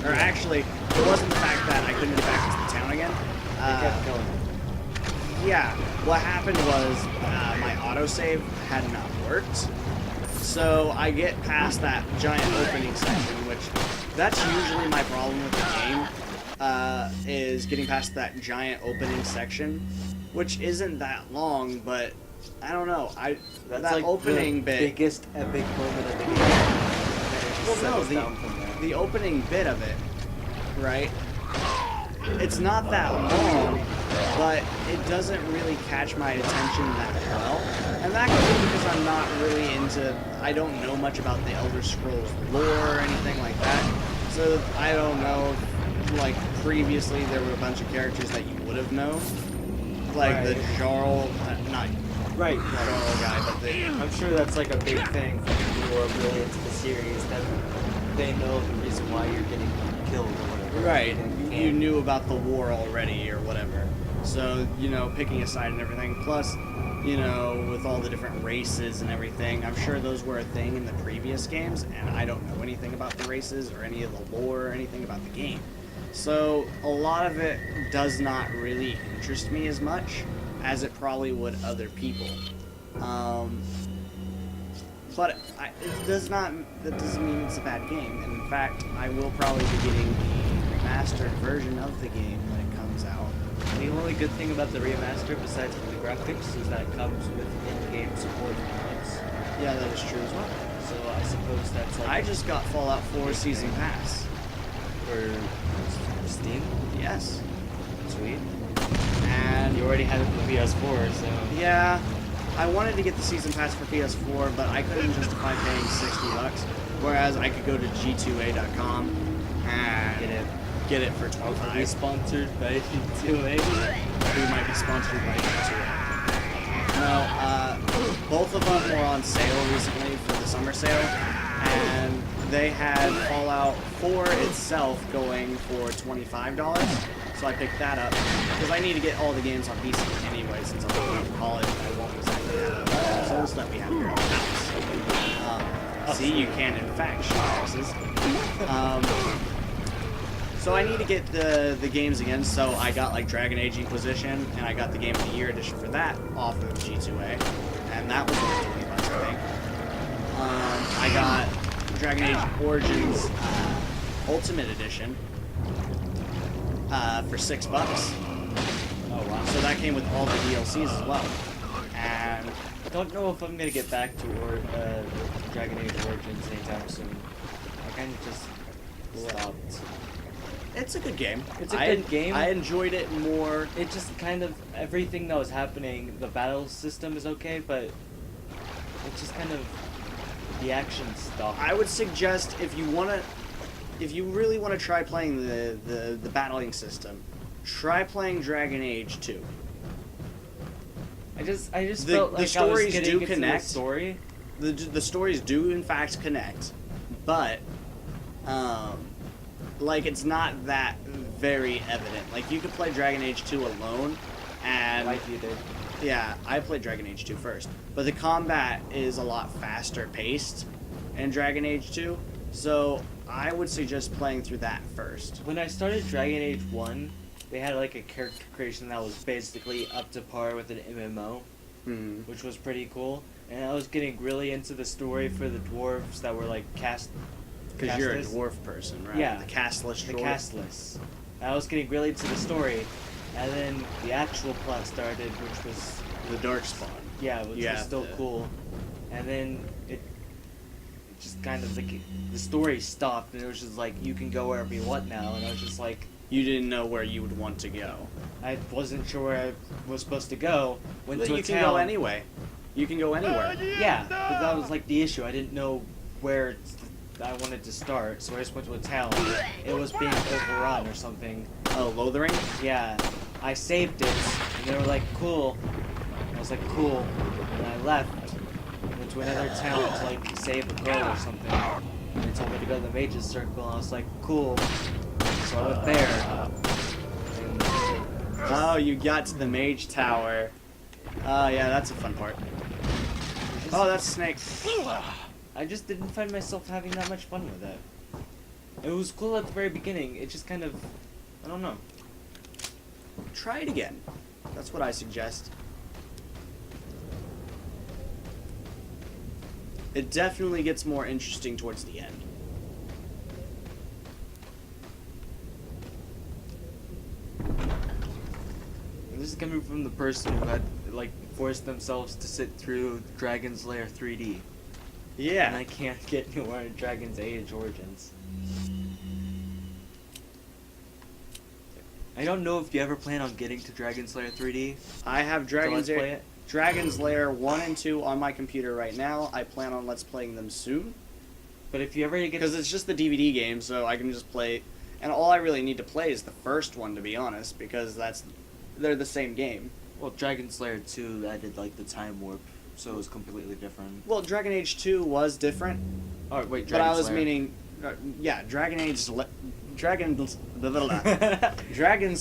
Or actually, it wasn't the fact that I couldn't get back into the town again. kept going. Yeah, what happened was my autosave had not worked. So I get past that giant opening section, which that's usually my problem with the game, is getting past that giant opening section, which isn't that long, but I don't know. That's that like opening the bit. biggest epic moment of the game. Well, no, the opening bit of it, right? It's not that long, but it doesn't really catch my attention that well. And that could be because I'm not really I don't know much about the Elder Scrolls lore or anything like that. So I don't know if, like, previously there were a bunch of characters that you would have known. Like the Jarl, not Right. Jarl guy, but I'm sure that's like a big thing for people who are really into the series, that they know the reason why you're getting killed or whatever. right, you knew about the war already or whatever. So, you know, picking a side and everything. Plus, you know, with all the different races and everything, I'm sure those were a thing in the previous games, and I don't know anything about the races or any of the lore or anything about the game. So, a lot of it does not really interest me as much as it probably would other people. But it does not, that doesn't mean it's a bad game. And in fact, I will probably be getting the remastered version of the game when it comes out. The only good thing about the remaster, besides the graphics, is that it comes with in-game support for mods. Yeah, that is true as well. So I suppose that's like I just got Fallout 4 Season Pass. for Steam. Yes. Sweet. And You already had it for PS4, so yeah, I wanted to get the Season Pass for PS4, but I couldn't justify paying $60. Whereas I could go to g2a.com and get it for are we $25. sponsored by G2A? We might be sponsored by G2A. No, both of them were on sale recently for the summer sale, and they had Fallout 4 itself going for $25. So I picked that up because I need to get all the games on PC anyway. Since I'm going to college, I won't exactly have the consoles that we have here at the house. See, you can in fact shoot houses. So I need to get the games again. So I got like Dragon Age Inquisition, and I got the Game of the Year edition for that off of G2A, and that was only $20, I think. I got Dragon Age Origins Ultimate Edition. For $6. Oh wow. So that came with all the DLCs as well. And I don't know if I'm gonna get back to Dragon Age Origins anytime soon. I kind of just stopped. it's a good game. It's a good game. I enjoyed it more. It just kind of, everything that was happening, the battle system is okay, but it's just kind of, the action stopped. I would suggest if you really want to try playing the battling system, try playing Dragon Age 2. I just The- felt the like stories I was getting do into connect. the story. The stories do in fact connect, but like it's not that very evident. Like you could play Dragon Age 2 alone, and Like you did. yeah, I played Dragon Age 2 first, but the combat is a lot faster paced in Dragon Age 2, so I would suggest playing through that first. When I started Dragon Age 1, they had like a character creation that was basically up to par with an MMO, Hmm. which was pretty cool. And I was getting really into the story for the dwarves that were like Because you're a castless. dwarf person, right? Yeah. The castless The dwarf. castless. I was getting really into the story, and then the actual plot started, which was The Darkspawn. which You was have still to- cool. And then it just kind of like the story stopped, and it was just like you can go wherever you want now, and I was just like You didn't know where you would want to go. I wasn't sure where I was supposed to go. Went But to you a can town. go anyway. You can go anywhere. Yeah, but that was like the issue. I didn't know where I wanted to start, so I just went to a town. It was being overrun or something. Oh, Lothering? Yeah, I saved it, and they were like, cool. I was like, cool. And I left, went to another town to like save a girl or something. And they told me to go to the Mage's Circle, and I was like, cool. So I went there. And Oh, you got to the Mage Tower. Oh, yeah, that's a fun part. Oh, that's Snake. I just didn't find myself having that much fun with it. It was cool at the very beginning. It just kind of, I don't know. Try it again. That's what I suggest. It definitely gets more interesting towards the end. And this is coming from the person who had, like, forced themselves to sit through Dragon's Lair 3D. Yeah. And I can't get anywhere in Dragon's Age Origins. I don't know if you ever plan on getting to Dragon's Lair 3D. I have Let's play it. Dragon's Lair 1 and 2 on my computer right now. I plan on Let's Playing them soon. But if you ever get... Because it's just the DVD game, so I can just play... And all I really need to play is the first one, to be honest, because they're the same game. Well, Dragon's Lair 2 added, like, the time warp, so it was completely different. Well, Dragon Age 2 was different. Oh, wait, But I was Lair. meaning... yeah, Dragon's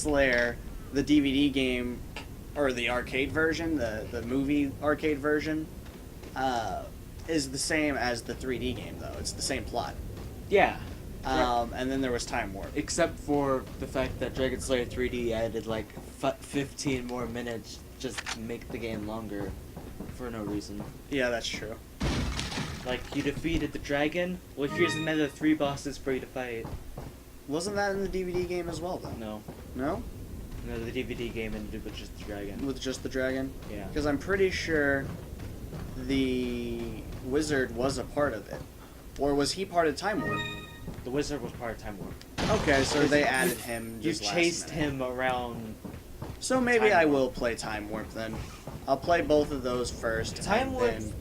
Lair, the DVD game, or the arcade version, the movie arcade version, is the same as the 3D game, though. It's the same plot. Yeah. And then there was Time Warp. Except for the fact that Dragon's Lair 3D added, like, 15 more minutes just to make the game longer for no reason. Yeah, that's true. Like, you defeated the dragon, well, here's another 3 bosses for you to fight. Wasn't that in the DVD game as well, though? No. No? No, the DVD game ended with just the dragon. With just the dragon? Yeah. Because I'm pretty sure the wizard was a part of it. Or was he part of Time Warp? The wizard was part of Time Warp. Okay, so they added him You just last chased minute. him around... So maybe Time I Warp. will play Time Warp then. I'll play both of those first. Time and Warp... then-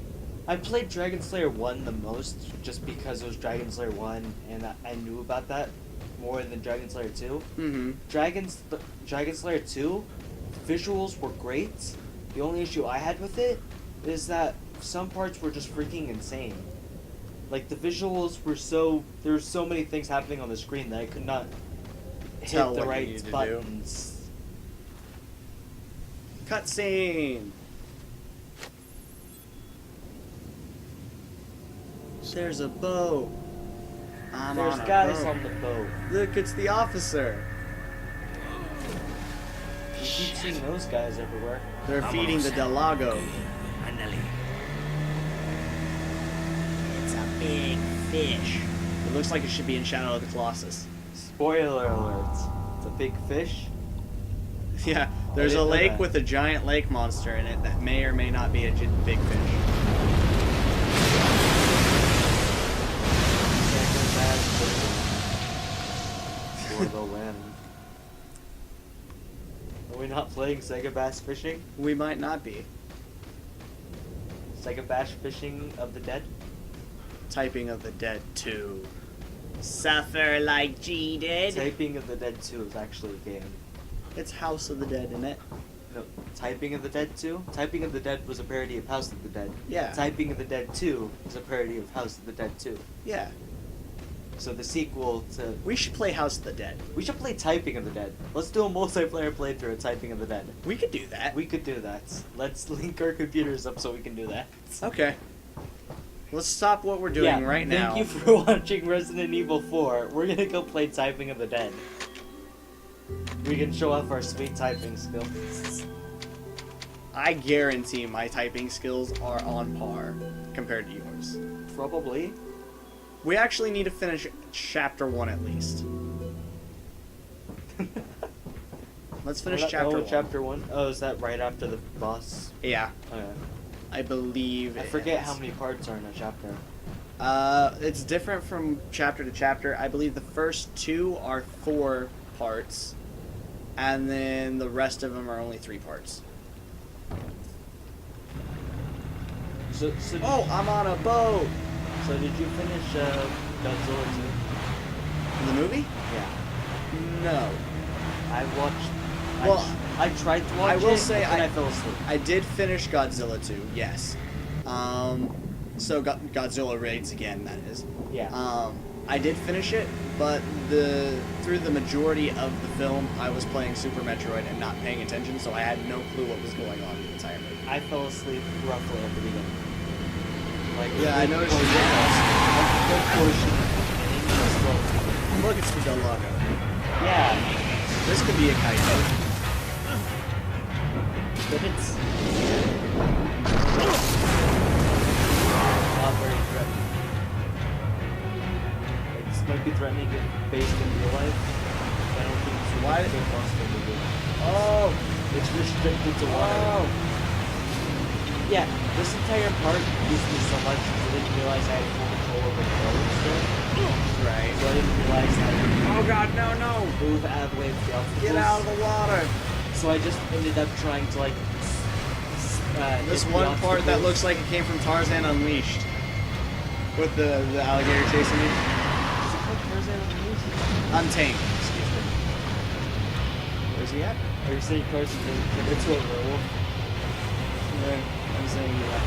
I played Dragon Slayer 1 the most, just because it was Dragon Slayer 1, and I knew about that more than Dragon Slayer 2. Mm-hmm. Dragon Slayer 2, visuals were great. The only issue I had with it is that some parts were just freaking insane. Like, the visuals were there were so many things happening on the screen that I could not Tell hit the what you right needed to do. buttons. Cutscene! There's a boat. There's on a guys boat. on the boat. Look, it's the officer. You keep seeing those guys everywhere. They're feeding the Lago. It's a big fish. It looks like it should be in Shadow of the Colossus. Spoiler alert. It's a big fish. Yeah, there's a didn't know lake that. with a giant lake monster in it that may or may not be a big fish. For the win. Are we not playing Sega Bass Fishing? We might not be. Sega Bass Fishing of the Dead? Typing of the Dead 2. Suffer like G did. Typing of the Dead 2 is actually a game. It's House of the Dead, isn't it? No, Typing of the Dead 2? Typing of the Dead was a parody of House of the Dead. Yeah. Typing of the Dead 2 is a parody of House of the Dead 2. Yeah. So the sequel to... We should play House of the Dead. We should play Typing of the Dead. Let's do a multiplayer playthrough of Typing of the Dead. We could do that. We could do that. Let's link our computers up so we can do that. Okay. Let's stop what we're doing right now. Thank you for watching Resident Evil 4. We're gonna go play Typing of the Dead. We can show off our sweet typing skills. I guarantee my typing skills are on par compared to yours. Probably. We actually need to finish chapter 1 at least. Let's finish chapter 1. Chapter 1? Oh, is that right after the boss? Yeah, Okay. I believe I it forget is. how many parts are in a chapter. It's different from chapter to chapter. I believe the first 2 are 4 parts, and then the rest of them are only 3 parts. So Oh, I'm on a boat! So did you finish Godzilla 2? The movie? Yeah. No. I watched. Well, I tried to watch I will it, say and I I- fell asleep. I did finish Godzilla 2, yes. So Godzilla Raids again, that is. Yeah. I did finish it, but through the majority of the film, I was playing Super Metroid and not paying attention, so I had no clue what was going on the entire movie. I fell asleep roughly at the beginning. Like Yeah, I noticed you a good portion. Look, it's the Lago. Yeah, This could be a kite. but it's not very threatening. Like, this might be threatening if based in real life. I don't think it's Why? so possible. Oh! It's restricted to water. Oh! Yeah, this entire part used me so much because I didn't realize I had full control over the boat still. Right. So I didn't realize I Oh god, no, no! could move out of the way of the obstacles. Get out of the water! So I just ended up trying to like This hit the one part that obstacles. looks like it came from Tarzan Unleashed. With the alligator chasing me. Is it called Tarzan Unleashed? Untamed, excuse me. Where's he at? Are you saying Tarzan turned into a werewolf? Yeah, I'm saying yeah.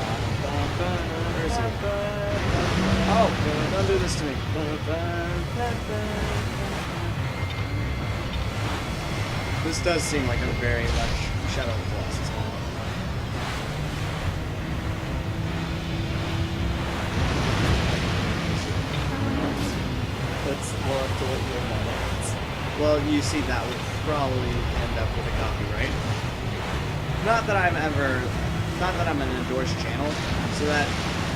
Where is he? Oh, don't do this to me. This does seem like a very much Shadow of the Colossus. That's more up to what you're mad at. Well, you see, that would probably end up with a copyright. Not that I'm an endorsed channel, so that,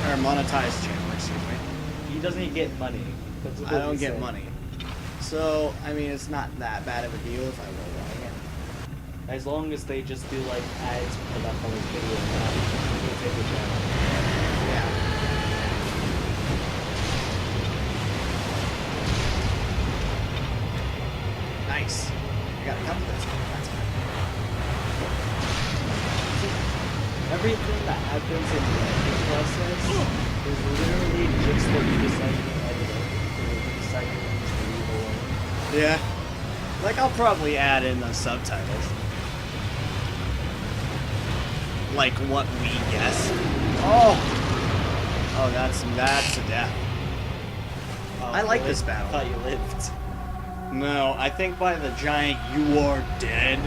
or monetized channel, excuse me. He doesn't get money. That's what I don't he get said. money. So, I mean, it's not that bad of a deal if I roll one again. As long as they just do like ads for that public video, we'll take it down. Yeah. Nice. I got a couple of those. That's fine. Everything that happens in the editing process is literally just what you decide to edit it. You decide to just leave alone. Yeah. Like, I'll probably add in the subtitles. Like what we guess. Oh! Oh, that's a death. I like this battle. I thought you lived. No, I think by the giant "you are dead,"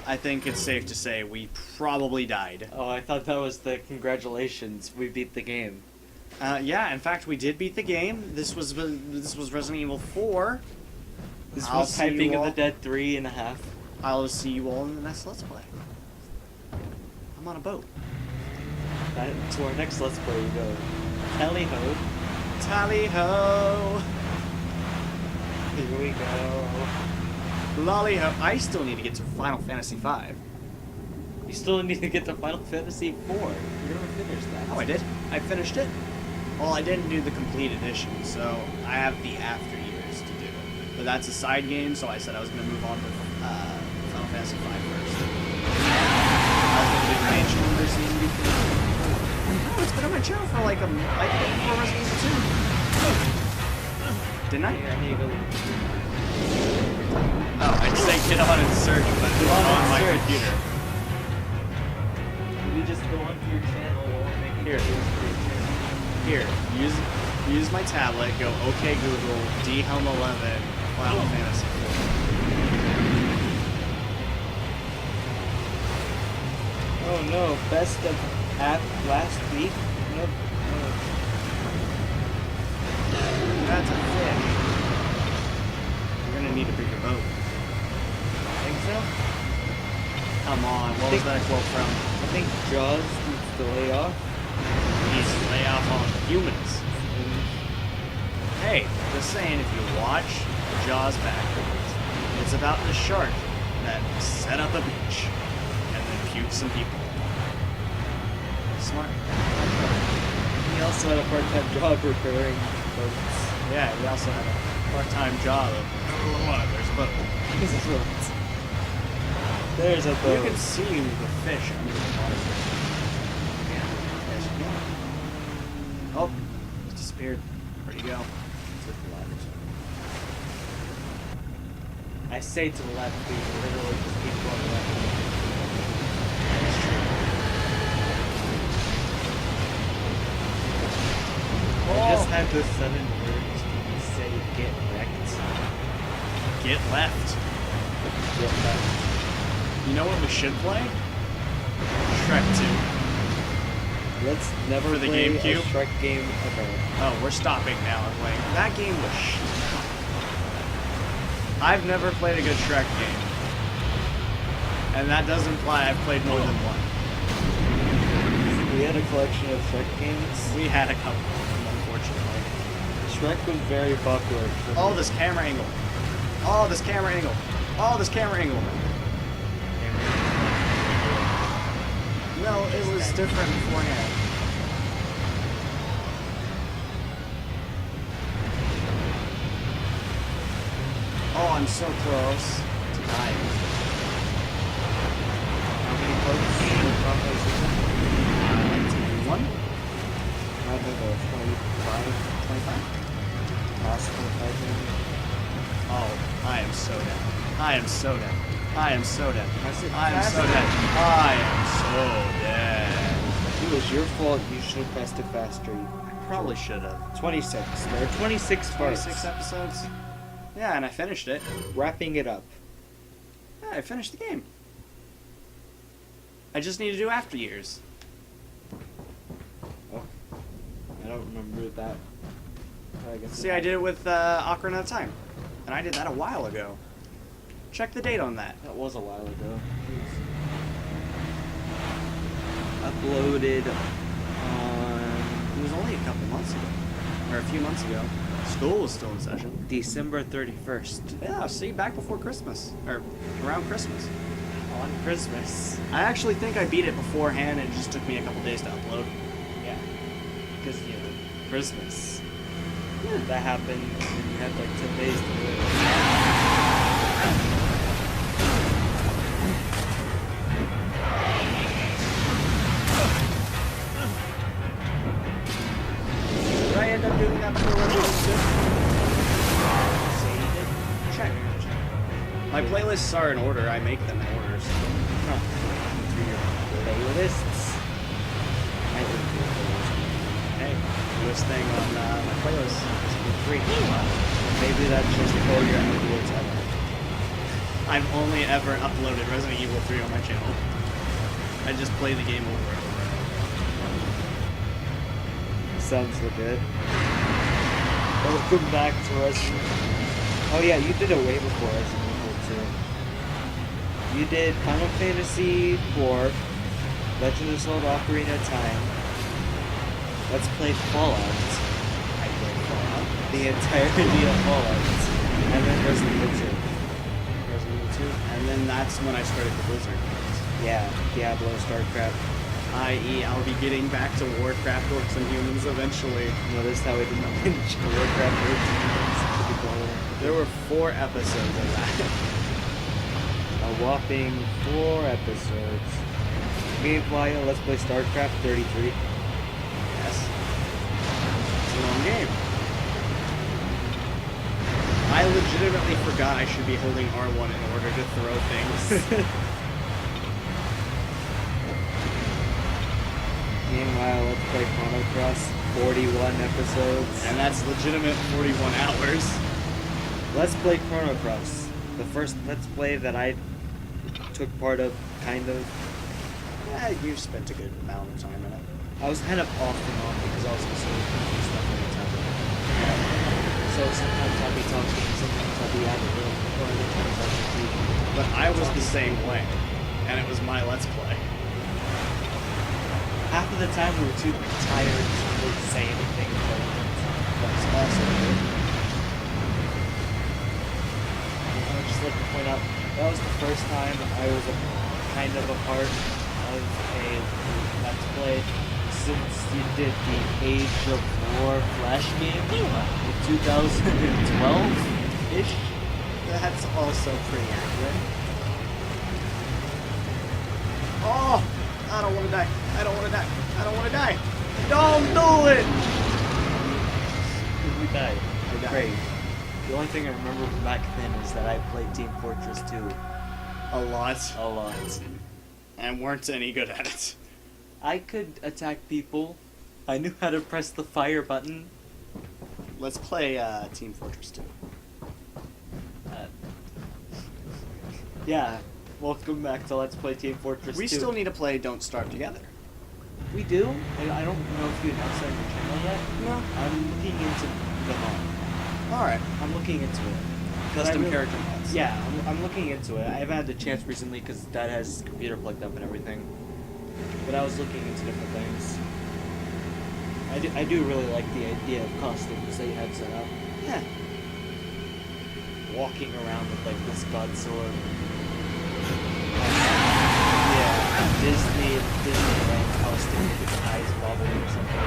I think it's safe to say we probably died. Oh, I thought that was the congratulations. We beat the game. Yeah, in fact, we did beat the game. This was Resident Evil 4. This I'll was see you Typing of all. the Dead 3.5. I'll see you all in the next Let's Play. I'm on a boat. To our next Let's Play we go. Tally ho. Tally ho! Here we go. Lolly ho! I still need to get to Final Fantasy V. You still need to get to Final Fantasy 4. You're gonna finish that. Oh, I did. I finished it. Well, I didn't do the complete edition, so I have the after years to do. But that's a side game, so I said I was going to move on to Final Fantasy V first. I was going to do the main channel before. Oh, it's been on my channel for like I think for Resident Evil 2. Didn't I? Yeah, here you go. Oh, I'd say get on and search, but it's on my search. computer. You just go onto your channel and make it Here. Here, use my tablet, go OK Google, D-Helm 11, Final Fantasy 4. Oh no, best of app last week? Nope. That's a fish. You're gonna need a bigger boat. Think so? Come on, what was that quote from? I think Jaws needs to lay off. Needs to lay off on humans. Hey, just saying, if you watch Jaws backwards, it's about the shark that set up a beach and then puked some people. Smart. He also had a part-time job repairing boats. Yeah, we also had a part-time job of, there's a boat. There's a You boat. can see the fish under the water. Yeah, there's a boat. Oh, it disappeared. Where'd he go? I say to the left, but you literally just keep going left. That's true. I just had this sudden urge to say get wrecked. Get left. Get left. You know what we should play? Shrek 2. Let's never For the play GameCube? a Shrek game ever. Oh, we're stopping now and playing. That game was I've never played a good Shrek game. And that does imply I've played more than one. We had a collection of Shrek games. We had a couple, unfortunately. Shrek was very popular. Oh, this camera angle. Oh, this camera angle. Oh, this camera angle. No, it was different beforehand. Oh, I'm so close to dying. How many parts? 21? I don't know, 25? 25? Last 25 maybe? Oh, I am so dead. I am so dead. I am so dead. Press it I am so faster. dead. I am so dead. It was your fault. You should have pressed it faster. Probably should have. 26. There are 26 parts. 26 episodes? Yeah, and I finished it. Wrapping it up. Yeah, I finished the game. I just need to do after years. Oh, I don't remember that. I guess See, I did it with Ocarina of Time. And I did that a while ago. Check the date on that. That was a while ago. Uploaded on It was only a couple months ago. Or a few months ago. School was still in session. December 31st. Yeah, see, back before Christmas. Or around Christmas. On Christmas. I actually think I beat it beforehand and it just took me a couple days to upload. Yeah. Because, you know, Christmas. Yeah. That happened and you had like 10 days to do it. Did I end up doing that before Revolution 2? Check. My playlists are in order. I make them in order. So. Huh. Through your playlists. I didn't do a playlist. Hey, newest thing on my playlist is for free. Maybe that's just all your uploads ever. I've only ever uploaded Resident Evil 3 on my channel. I just play the game over and over. Sounds so good. Welcome back to Resident Evil. Oh yeah, you did it way before Resident Evil 2. You did Final Fantasy 4, Legend of Zelda Ocarina of Time. Let's play Fallout. I played Fallout. The entirety of Fallout. And then Resident Evil 2. Resident Evil 2. And then that's when I started the Blizzard. Yeah, Diablo, StarCraft. I.e., I'll be getting back to Warcraft Orcs and Humans eventually. Notice how we didn't mention Warcraft. There were 4 episodes of that. A whopping 4 episodes. Meanwhile, let's play StarCraft 33. Yes. It's a long game. I legitimately forgot I should be holding R1 in order to throw things. Meanwhile, let's play Chrono Cross, 41 episodes. And that's legitimate 41 hours. Let's play Chrono Cross. The first Let's Play that I took part of, kind of. Yeah, you've spent a good amount of time in it. I was kind of off and on because I was considering doing stuff all the time. So sometimes I'll be talking, sometimes I'll be out of room, or other times I'll just be... But I was the same way. And it was my Let's Play. Half of the time we were too tired to really say anything important. That's also good. I would just like to point out, that was the first time I was kind of a part of a Let's Play since you did the Age of War Flash game in 2012-ish. That's also pretty accurate. Oh! I don't want to die. I don't want to die. I don't want to die. Don't do it! We died. I died. Great. The only thing I remember from back then is that I played Team Fortress 2 A lot. a lot. And weren't any good at it. I could attack people. I knew how to press the fire button. Let's play Team Fortress 2. Yeah. Welcome back to Let's Play Team Fortress 2. We still need to play Don't Starve Together. We do. I don't know if you announced that on your channel yet. No. I'm looking into the mod. All right. I'm looking into it. Custom character mods. Yeah, I'm looking into it. I haven't had the chance recently because Dad has his computer plugged up and everything. But I was looking into different things. I do really like the idea of costumes that you had set up. Yeah. Walking around with like this god sword. Yeah. Disneyland costume with its eyes bobbling or something.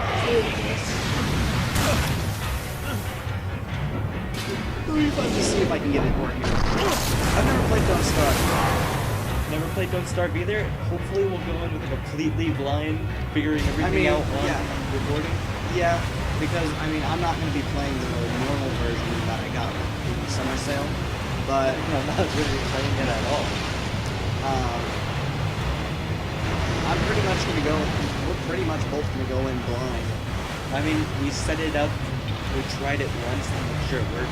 It'll be fun to see if I can get it working. I've never played Don't Starve. Never played Don't Starve either. Hopefully we'll go in with a completely blind, figuring everything out while recording. Yeah, because I mean I'm not going to be playing the normal version that I got in the summer sale, but I'm not really playing it at all. I'm pretty much going to go. We're pretty much both going to go in blind. I mean, we set it up. We tried it once to make sure it worked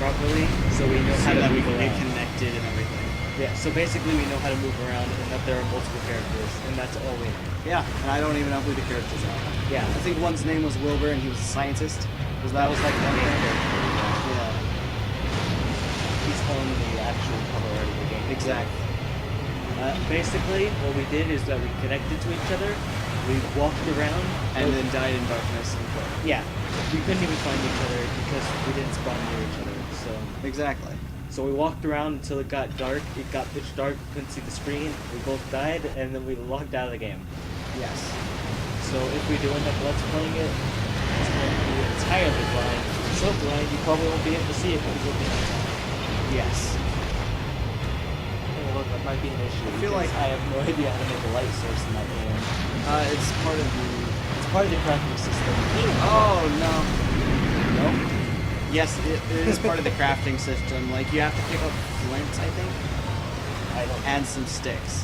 properly, so we know how to we move can get around. connected and everything. Yeah, so basically we know how to move around and that there are multiple characters, and that's all we know. Yeah, and I don't even know who the characters are. Yeah. I think one's name was Wilbur and he was a scientist. That was like the main character. Yeah. He's on the actual cover art of the game. Exactly. Basically, what we did is that we connected to each other, we walked around, And then died in darkness and quit. yeah, we couldn't even find each other because we didn't spawn near each other, so... Exactly. So we walked around until it got dark, it got pitch dark, we couldn't see the screen, we both died, and then we logged out of the game. Yes. So if we do end up let's playing it, it's going to be entirely blind. So blind, you probably won't be able to see it because it'll be nighttime. Yes. Well, that might be an issue. I feel because like- I have no idea how to make a light source in that game. It's part of the... It's part of the crafting system. Oh, no. No? Yes, it is part of the crafting system. Like, you have to pick up flint, I think, I don't. and some sticks.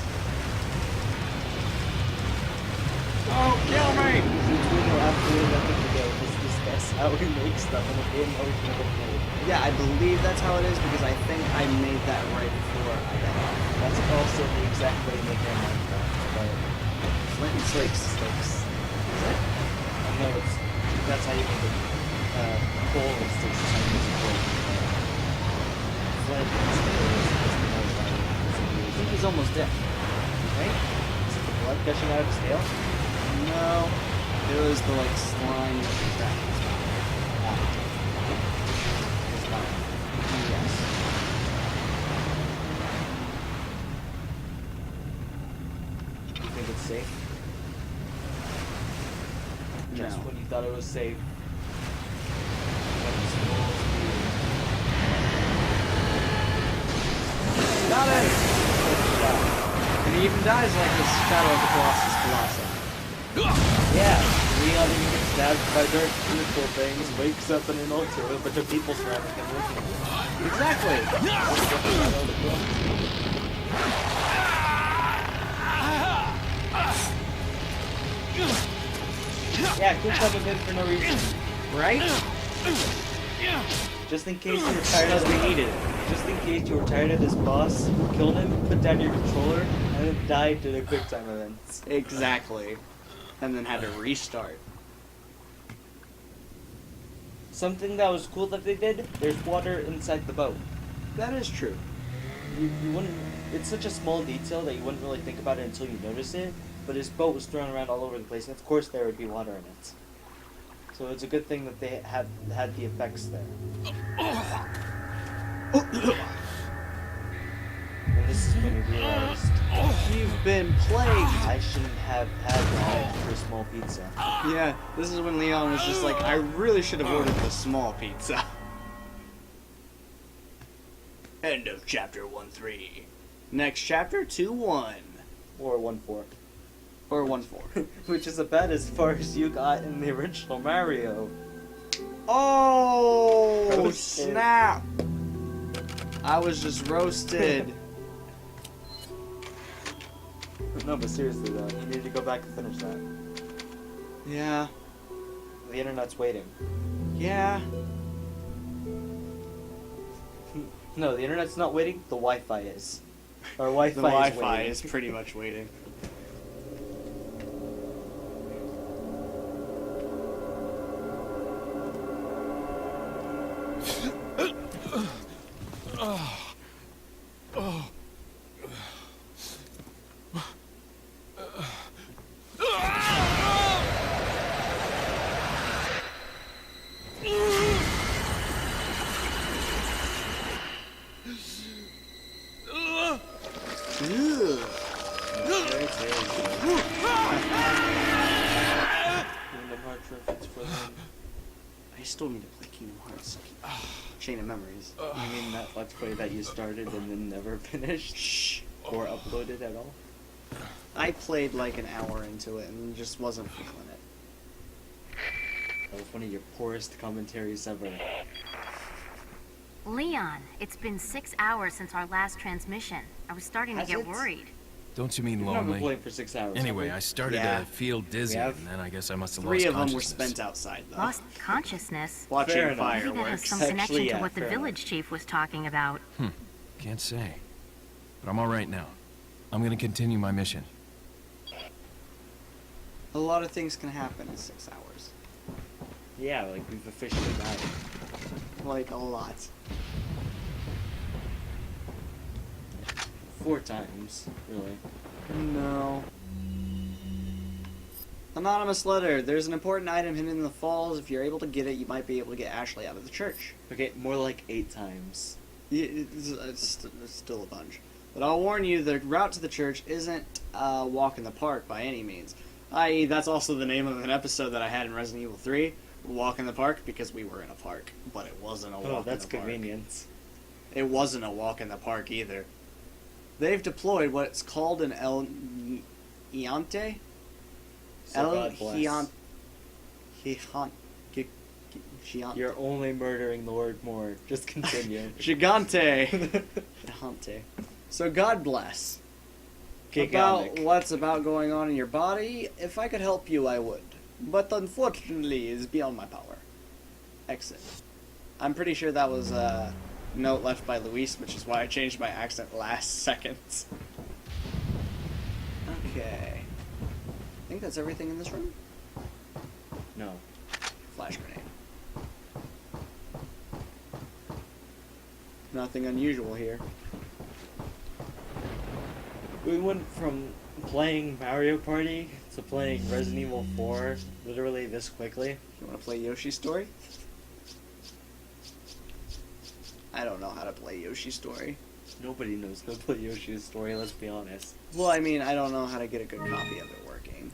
Oh, kill me! Since we know absolutely nothing to do, let's discuss how we make stuff in a game that we can never play. Yeah, I believe that's how it is because I think I made that right before I got off. That's also the exact way to make your Minecraft, but Flint and sticks. sticks. Is it? I know that's how you make it. Coal and sticks is how you make it. Flint and sticks is another way. I think he's almost dead. Right? Is it the blood gushing out of his tail? No. It was the, like, slime that was trapped in his mouth. His mouth. Yes. You think it's safe? Just No. when you thought it was safe. Got it! And he even dies like the Shadow of the Colossus Colossus. Yeah, Leon even gets stabbed by dark beautiful things, wakes up in an altar with a bunch of people surrounding him looking at him. Exactly! Yeah, kill some of it for no reason. Right? Just in case you were tired of we needed. Just in case you were tired of this boss, killed him, put down your controller, and then died to the quick time events. Exactly. And then had to restart. Something that was cool that they did, there's water inside the boat. That is true. You wouldn't, it's such a small detail that you wouldn't really think about it until you notice it, but his boat was thrown around all over the place, and of course there would be water in it. So it's a good thing that they had the effects there. And this is when you realized You've been plagued. I shouldn't have had that for a small pizza. Yeah, this is when Leon was just like, I really should have ordered the small pizza. End of chapter 1-3. Next chapter 2-1. Or 1-4. Or 1-4. Which is about as far as you got in the original Mario. Oh, Roasted. snap! I was just roasted. No, but seriously though, you need to go back and finish that. Yeah. The internet's waiting. Yeah. No, the internet's not waiting, the Wi-Fi is. Or The Wi-Fi is Wi-Fi waiting. is pretty much waiting. Ugh. Kingdom Hearts reference for them. I still need to play Kingdom Hearts. Chain of Memories. You mean that Let's Play that you started and then never finished? Shh. Or uploaded at all? I played like an hour into it and just wasn't feeling it. That was one of your poorest commentaries ever. Leon, it's been 6 hours since our last transmission. I was starting to Has get it? worried. Don't you mean We've never lonely? played for 6 hours. Anyway, I started Yeah. to feel dizzy, We have- and then I guess I must have 3 lost of them were consciousness. spent outside, though. Lost consciousness. Watching Fair enough. Maybe that has fireworks. some Actually, connection yeah, to what the fair village chief was talking about. Can't say. But I'm all right now. I'm gonna continue my mission. A lot of things can happen in 6 hours. Yeah, like we've officially died. Like, a lot. 4 times, really. No. Anonymous letter. There's an important item hidden in the falls. If you're able to get it, you might be able to get Ashley out of the church. Okay, more like 8 times. It's still a bunch. But I'll warn you, the route to the church isn't a walk in the park by any means. I.e., that's also the name of an episode that I had in Resident Evil 3, Walk in the Park, because we were in a park. But it wasn't a walk Oh, in that's the park. convenient. It wasn't a walk in the park either. They've deployed what's called an El Iante? So God bless. Giante. You're only murdering the word more. Just continue. Gigante. Gigante. So God bless. About Gigantic. what's about going on in your body, if I could help you, I would. But unfortunately, it's beyond my power. Exit. I'm pretty sure that was a note left by Luis, which is why I changed my accent last second. Okay. I think that's everything in this room. No. Flash grenade. Nothing unusual here. We went from playing Mario Party to playing Resident Evil 4 literally this quickly. You want to play Yoshi's Story? I don't know how to play Yoshi's Story. Nobody knows how to play Yoshi's Story, let's be honest. Well, I mean, I don't know how to get a good copy of it working.